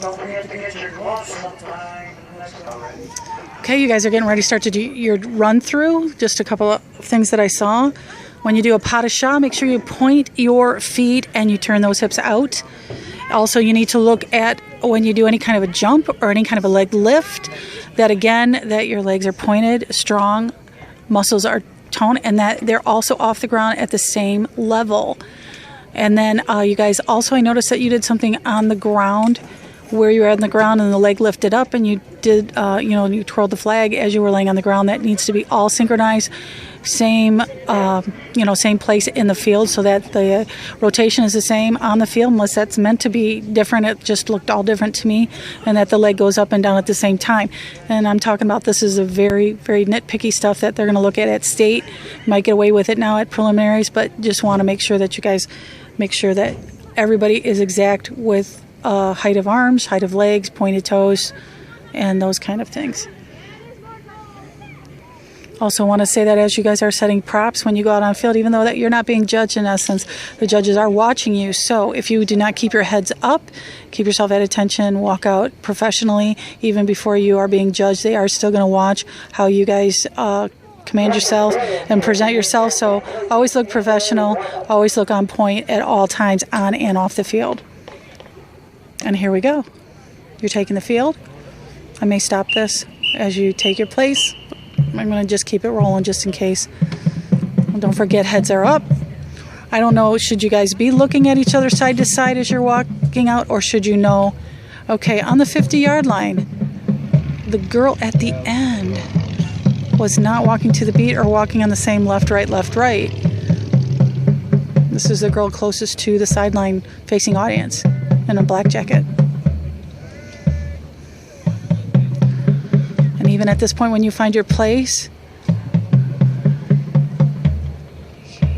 Don't forget to get your gloves sometime. Okay, you guys are getting ready to start to do your run through. Just a couple of things that I saw. When you do a pas de chat, make sure you point your feet and you turn those hips out. Also, you need to look at when you do any kind of a jump or any kind of a leg lift, that again, that your legs are pointed, strong, muscles are toned, and that they're also off the ground at the same level. And then you guys also, I noticed that you did something on the ground where you were on the ground and the leg lifted up and you did, you twirled the flag as you were laying on the ground. That needs to be all synchronized, same place in the field so that the rotation is the same on the field, unless that's meant to be different. It just looked all different to me, and that the leg goes up and down at the same time. And I'm talking about this is a very, very nitpicky stuff that they're going to look at state. Might get away with it now at preliminaries, but just want to make sure that you guys make sure that everybody is exact with height of arms, height of legs, pointed toes, and those kind of things. Also want to say that as you guys are setting props when you go out on field, even though that you're not being judged in essence, the judges are watching you. So if you do not keep your heads up, keep yourself at attention, walk out professionally, even before you are being judged, they are still going to watch how you guys command yourself and present yourself. So always look professional, always look on point at all times on and off the field. And here we go. You're taking the field. I may stop this as you take your place. I'm going to just keep it rolling just in case. And don't forget, heads are up. I don't know, should you guys be looking at each other side to side as you're walking out, or should you know, okay, on the 50-yard line, the girl at the end was not walking to the beat or walking on the same left, right. This is the girl closest to the sideline facing audience in a black jacket. And even at this point, when you find your place,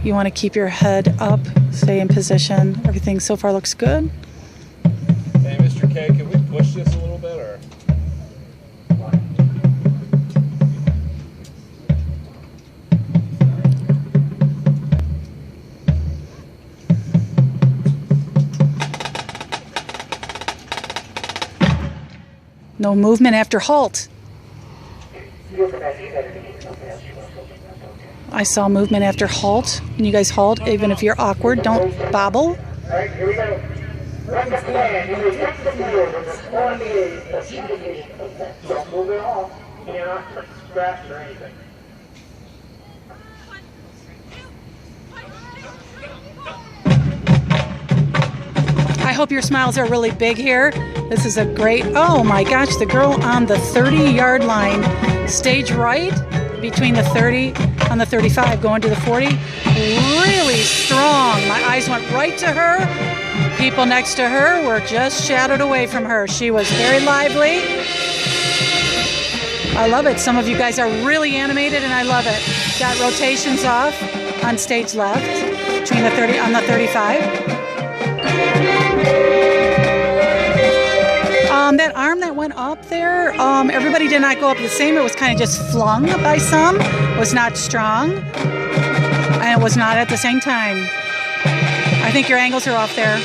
you want to keep your head up, stay in position. Everything so far looks good. Hey, Mr. K, can we push this a little bit, or? No movement after halt. I saw movement after halt. When you guys halt, even if you're awkward, don't bobble. All right, here we go. Run the stand. You will touch the field with the score the Don't move it off. You're not scratched or anything. I hope your smiles are really big here. This is a great, oh my gosh, the girl on the 30-yard line, stage right, between the 30 and the 35, going to the 40. Really strong. My eyes went right to her. People next to her were just shadowed away from her. She was very lively. I love it. Some of you guys are really animated, and I love it. Got rotations off on stage left, between the 30 and the 35. That arm that went up there, everybody did not go up the same. It was kind of just flung by some. It was not strong. And it was not at the same time. I think your angles are off there.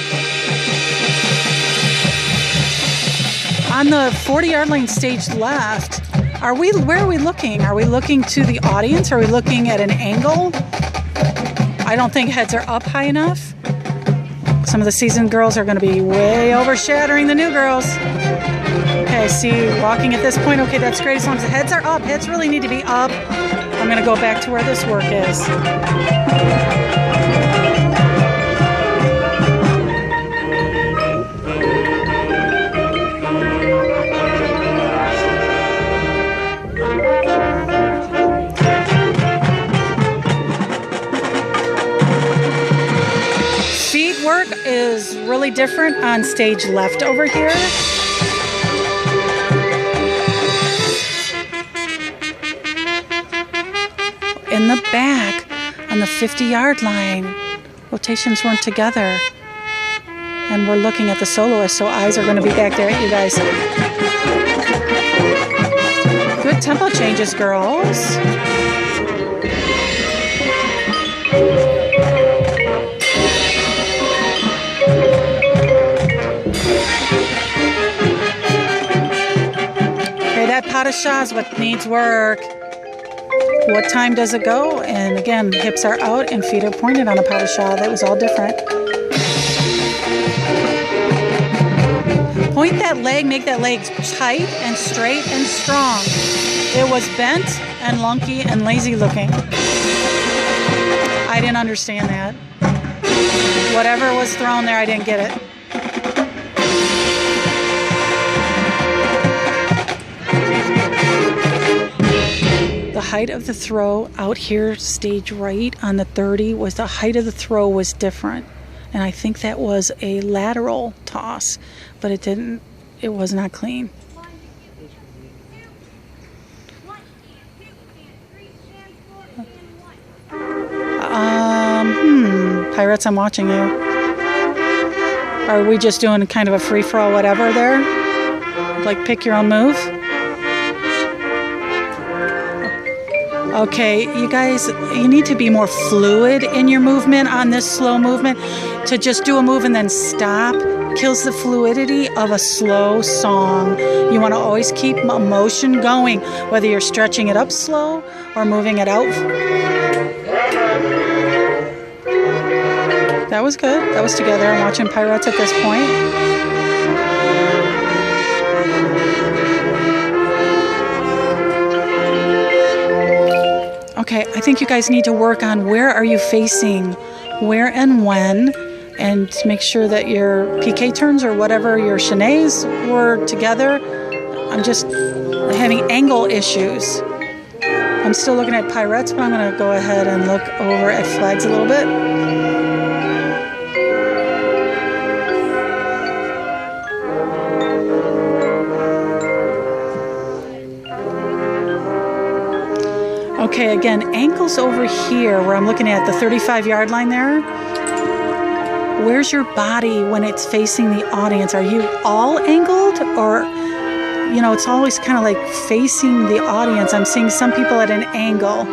On the 40-yard line stage left, where are we looking? Are we looking to the audience? Are we looking at an angle? I don't think heads are up high enough. Some of the seasoned girls are going to be way overshadowing the new girls. Okay, see, walking at this point, okay, that's great as long as the heads are up. Heads really need to be up. I'm going to go back to where this work is. Feet work is really different on stage left over here. In the back, on the 50-yard line, rotations weren't together. And we're looking at the soloist, so eyes are going to be back there at you guys. Good tempo changes, girls. pas de chat is what needs work. What time does it go? And again, hips are out and feet are pointed on a pas de chat. That was all different. Point that leg, make that leg tight and straight and strong. It was bent and lunky and lazy looking. I didn't understand that. Whatever was thrown there, I didn't get it. The height of the throw out here, stage right on the 30, was the height of the throw was different. And I think that was a lateral toss, but it was not clean. Pirates, I'm watching you. Are we just doing kind of a free-for-all whatever there? Like pick your own move? Okay, you guys, you need to be more fluid in your movement on this slow movement. To just do a move and then stop kills the fluidity of a slow song. You want to always keep emotion going, whether you're stretching it up slow or moving it out. That was good. That was together. I'm watching Pirates at this point. Okay, I think you guys need to work on where are you facing, where and when, and make sure that your PK turns or whatever your chenets were together. I'm just having angle issues. I'm still looking at Pirates, but I'm going to go ahead and look over at flags a little bit. Okay, again, ankles over here where I'm looking at the 35-yard line there. Where's your body when it's facing the audience? Are you all angled or, you know, it's always kind of like facing the audience. I'm seeing some people at an angle.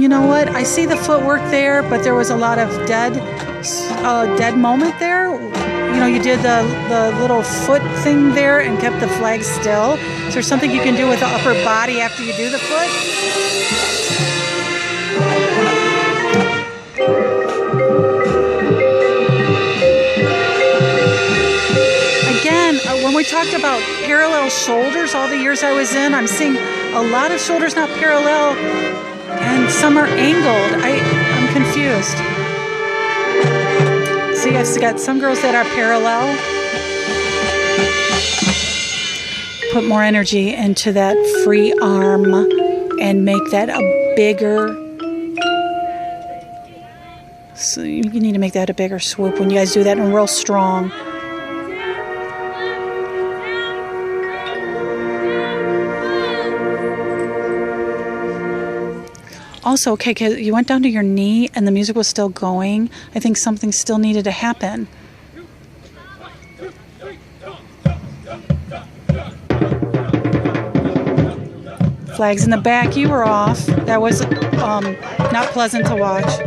You know what? I see the footwork there, but there was a lot of dead moment there. You know, you did the little foot thing there and kept the flag still. Is there something you can do with the upper body after you do the foot? Again, when we talked about parallel shoulders all the years I was in, I'm seeing a lot of shoulders not parallel and some are angled. I'm confused. See, I've got some girls that are parallel. Put more energy into that free arm and make that a bigger. So you need to make that a bigger swoop when you guys do that and real strong. Also, okay, 'cause you went down to your knee and the music was still going. I think something still needed to happen. Flags in the back, you were off. That was not pleasant to watch.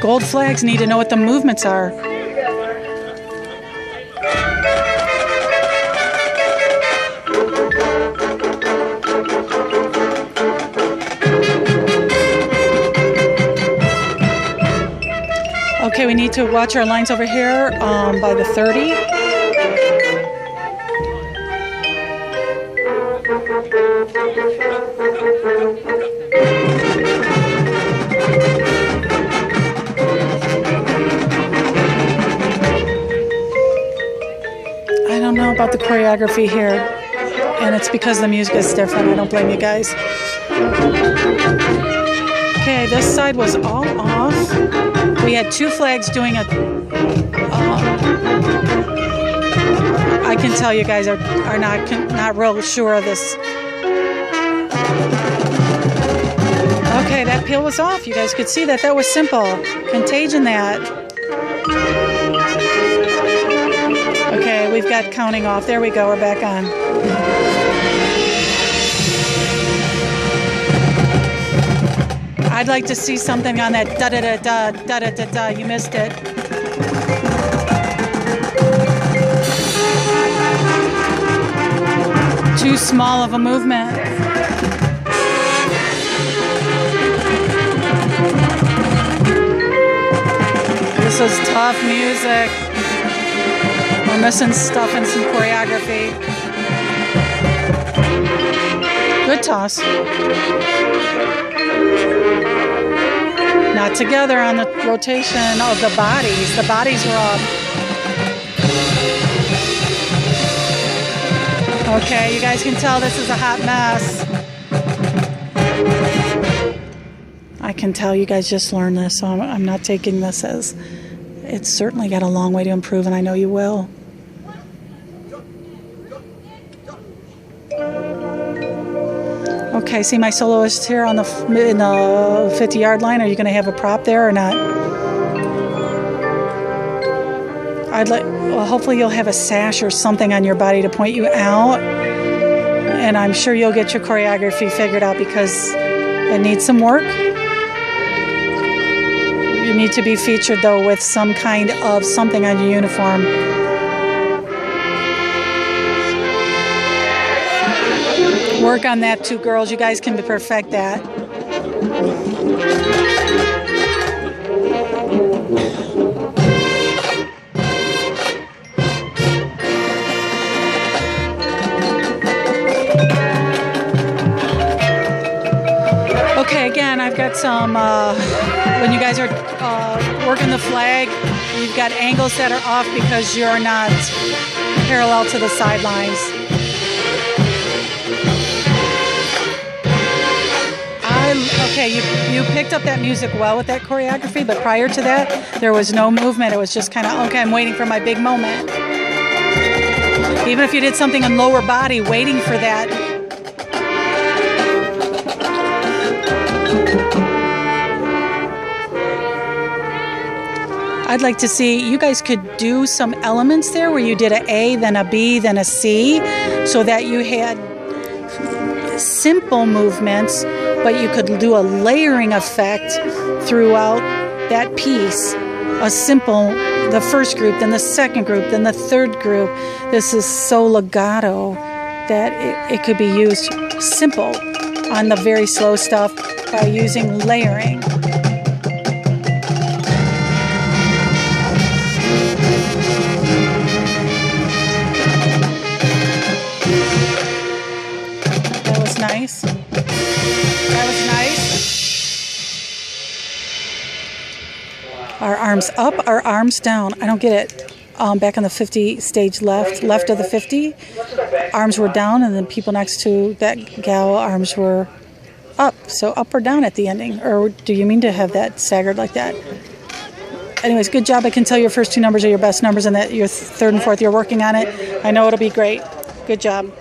Gold flags need to know what the movements are. Okay, we need to watch our lines over here by the 30. I don't know about the choreography here, and it's because the music is different. I don't blame you guys. Okay, this side was all off. We had two flags doing a... I can tell you guys are not real sure of this. Okay, that peel was off. You guys could see that. That was simple. Contagion that. Okay, we've got counting off. There we go. We're back on. I'd like to see something on that da-da-da-da, da-da-da-da. You missed it. Too small of a movement. This is tough music. We're missing stuff in some choreography. Good toss. Not together on the rotation of the bodies. The bodies were up. Okay, you guys can tell this is a hot mess. I can tell you guys just learned this, so I'm not taking this as... It's certainly got a long way to improve, and I know you will. Okay, see my soloist here on the 50-yard line. Are you going to have a prop there or not? Well, hopefully you'll have a sash or something on your body to point you out, and I'm sure you'll get your choreography figured out because it needs some work. You need to be featured though with some kind of something on your uniform. Work on that too, girls. You guys can perfect that. Okay, again, I've got some, when you guys are working the flag, you've got angles that are off because you're not parallel to the sidelines. Okay, you picked up that music well with that choreography, but prior to that, there was no movement. It was just kind of, okay, I'm waiting for my big moment. Even if you did something in lower body, waiting for that. I'd like to see, you guys could do some elements there where you did an A, then a B, then a C, so that you had simple movements, but you could do a layering effect throughout that piece. A simple, the first group, then the second group, then the third group. This is so legato that it could be used simple on the very slow stuff by using layering. That was nice. That was nice. Our arms up, our arms down. I don't get it. Back on the 50 stage left of the 50, arms were down, and then people next to that gal, arms were up. So up or down at the ending, or do you mean to have that staggered like that? Anyways, good job. I can tell your first two numbers are your best numbers, and that your third and fourth, you're working on it. I know it'll be great. Good job.